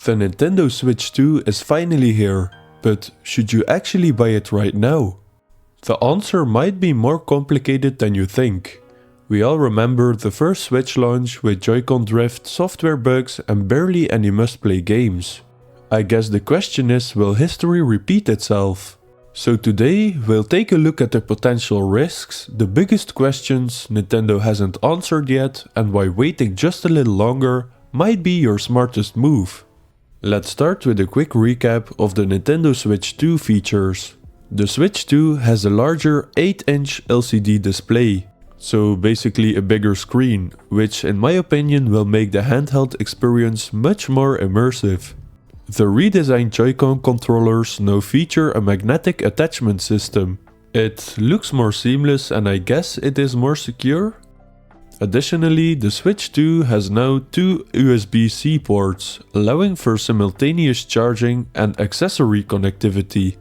The Nintendo Switch 2 is finally here, but should you actually buy it right now? The answer might be more complicated than you think. We all remember the first Switch launch with Joy-Con drift, software bugs and barely any must-play games. I guess the question is, will history repeat itself? So today we'll take a look at the potential risks, the biggest questions Nintendo hasn't answered yet, and why waiting just a little longer might be your smartest move. Let's start with a quick recap of the Nintendo Switch 2 features. The Switch 2 has a larger 8-inch LCD display, so basically a bigger screen, which in my opinion will make the handheld experience much more immersive. The redesigned Joy-Con controllers now feature a magnetic attachment system. It looks more seamless and I guess it is more secure? Additionally, the Switch 2 has now two USB-C ports, allowing for simultaneous charging and accessory connectivity.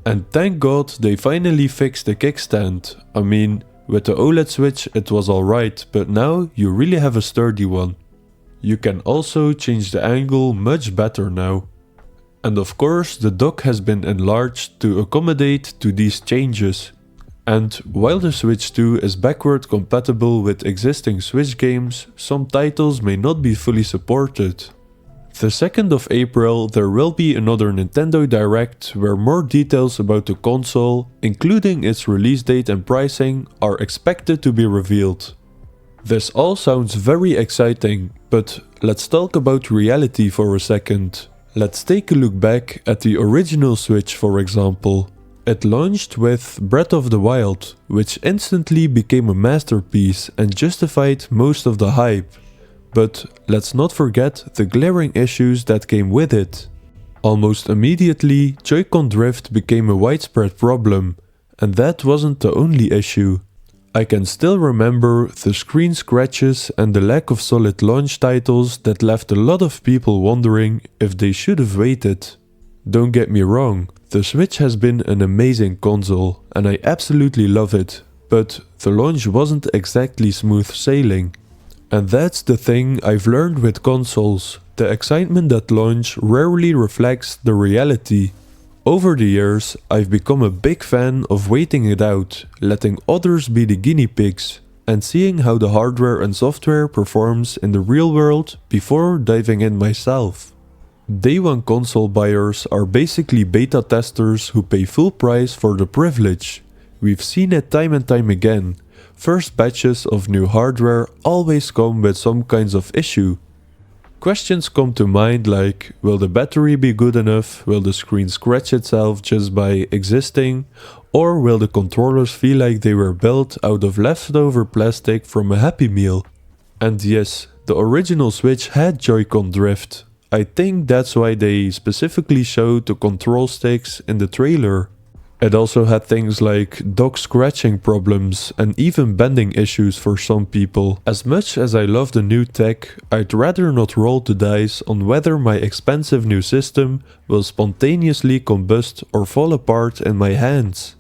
And thank God they finally fixed the kickstand. I mean, with the OLED Switch it was alright, but now you really have a sturdy one. You can also change the angle much better now. And of course the dock has been enlarged to accommodate to these changes. And while the Switch 2 is backward compatible with existing Switch games, some titles may not be fully supported. The 2nd of April there will be another Nintendo Direct where more details about the console, including its release date and pricing, are expected to be revealed. This all sounds very exciting, but let's talk about reality for a second. Let's take a look back at the original Switch, for example. It launched with Breath of the Wild, which instantly became a masterpiece and justified most of the hype. But let's not forget the glaring issues that came with it. Almost immediately, Joy-Con drift became a widespread problem, and that wasn't the only issue. I can still remember the screen scratches and the lack of solid launch titles that left a lot of people wondering if they should have waited. Don't get me wrong, the Switch has been an amazing console and I absolutely love it, but the launch wasn't exactly smooth sailing. And that's the thing I've learned with consoles, the excitement at launch rarely reflects the reality. Over the years, I've become a big fan of waiting it out, letting others be the guinea pigs, and seeing how the hardware and software performs in the real world before diving in myself. Day one console buyers are basically beta testers who pay full price for the privilege. We've seen it time and time again. First batches of new hardware always come with some kinds of issue. Questions come to mind like, will the battery be good enough, will the screen scratch itself just by existing, or will the controllers feel like they were built out of leftover plastic from a Happy Meal? And yes, the original Switch had Joy-Con drift. I think that's why they specifically showed the control sticks in the trailer. It also had things like dock scratching problems and even bending issues for some people. As much as I love the new tech, I'd rather not roll the dice on whether my expensive new system will spontaneously combust or fall apart in my hands.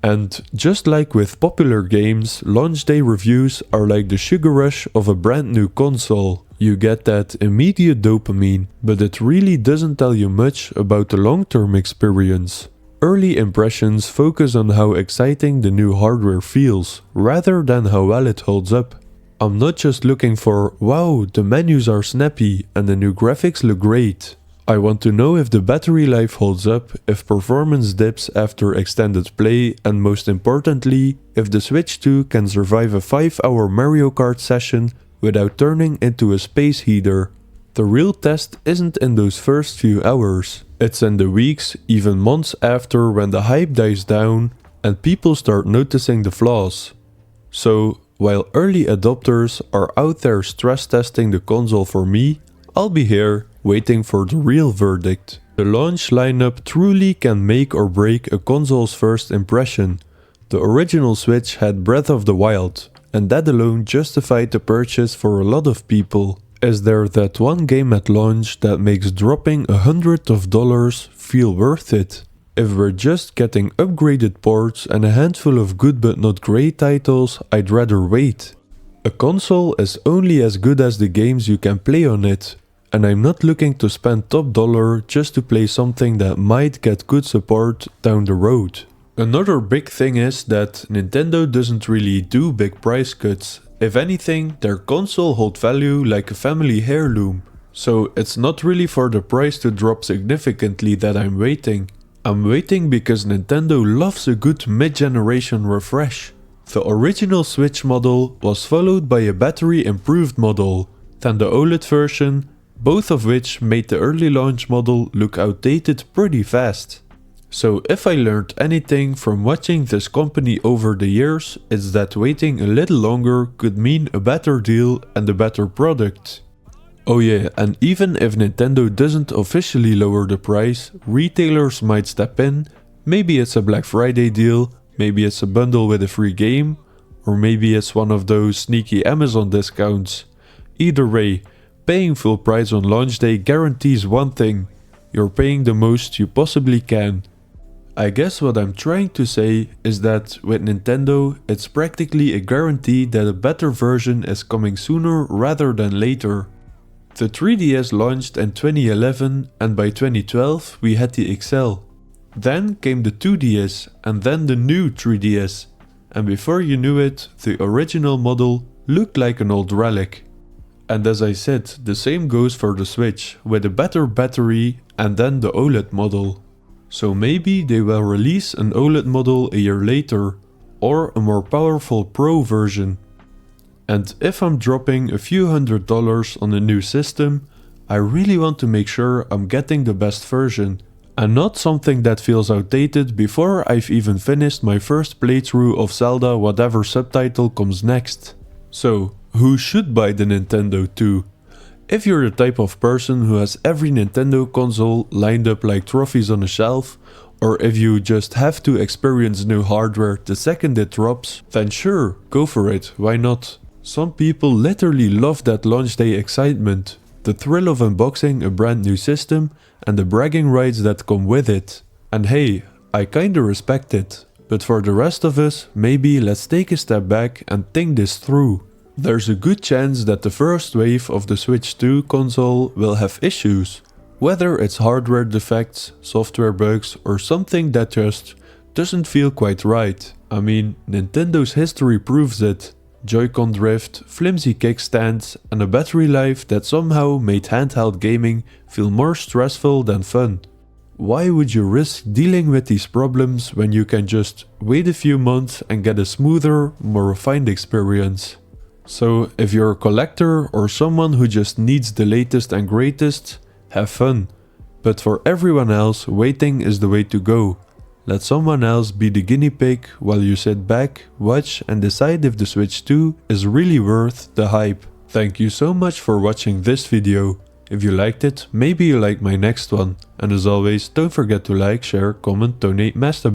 And just like with popular games, launch day reviews are like the sugar rush of a brand new console. You get that immediate dopamine, but it really doesn't tell you much about the long-term experience. Early impressions focus on how exciting the new hardware feels, rather than how well it holds up. I'm not just looking for, wow, the menus are snappy and the new graphics look great. I want to know if the battery life holds up, if performance dips after extended play, and most importantly, if the Switch 2 can survive a 5-hour Mario Kart session without turning into a space heater. The real test isn't in those first few hours. It's in the weeks, even months after, when the hype dies down and people start noticing the flaws. So, while early adopters are out there stress testing the console for me, I'll be here waiting for the real verdict. The launch lineup truly can make or break a console's first impression. The original Switch had Breath of the Wild, and that alone justified the purchase for a lot of people. Is there that one game at launch that makes dropping $100 feel worth it? If we're just getting upgraded ports and a handful of good but not great titles, I'd rather wait. A console is only as good as the games you can play on it. and I'm not looking to spend top dollar just to play something that might get good support down the road. Another big thing is that Nintendo doesn't really do big price cuts. If anything, their console hold value like a family heirloom. So it's not really for the price to drop significantly that I'm waiting. I'm waiting because Nintendo loves a good mid-generation refresh. The original Switch model was followed by a battery improved model, then the OLED version, both of which made the early launch model look outdated pretty fast. So if I learned anything from watching this company over the years, it's that waiting a little longer could mean a better deal and a better product. Oh yeah, and even if Nintendo doesn't officially lower the price, retailers might step in. Maybe it's a Black Friday deal, maybe it's a bundle with a free game, or maybe it's one of those sneaky Amazon discounts. Either way, paying full price on launch day guarantees one thing: you're paying the most you possibly can. I guess what I'm trying to say is that with Nintendo, it's practically a guarantee that a better version is coming sooner rather than later. The 3DS launched in 2011 and by 2012 we had the XL. Then came the 2DS and then the new 3DS. And before you knew it, the original model looked like an old relic. And as I said, the same goes for the Switch, with a better battery and then the OLED model. So maybe they will release an OLED model a year later, or a more powerful Pro version. And if I'm dropping a few $100s on a new system, I really want to make sure I'm getting the best version, and not something that feels outdated before I've even finished my first playthrough of Zelda whatever subtitle comes next. So, who should buy the Nintendo 2? If you're the type of person who has every Nintendo console lined up like trophies on a shelf, or if you just have to experience new hardware the second it drops, then sure, go for it, why not? Some people literally love that launch day excitement, the thrill of unboxing a brand new system and the bragging rights that come with it. And hey, I kinda respect it, but for the rest of us, maybe let's take a step back and think this through. There's a good chance that the first wave of the Switch 2 console will have issues, whether it's hardware defects, software bugs, or something that just doesn't feel quite right. I mean, Nintendo's history proves it. Joy-Con drift, flimsy kickstands, and a battery life that somehow made handheld gaming feel more stressful than fun. Why would you risk dealing with these problems when you can just wait a few months and get a smoother, more refined experience? So if you're a collector or someone who just needs the latest and greatest, have fun. But for everyone else, waiting is the way to go. Let someone else be the guinea pig while you sit back, watch and decide if the Switch 2 is really worth the hype. Thank you so much for watching this video. If you liked it, maybe you like my next one. And as always, don't forget to like, share, comment, donate, masturbate.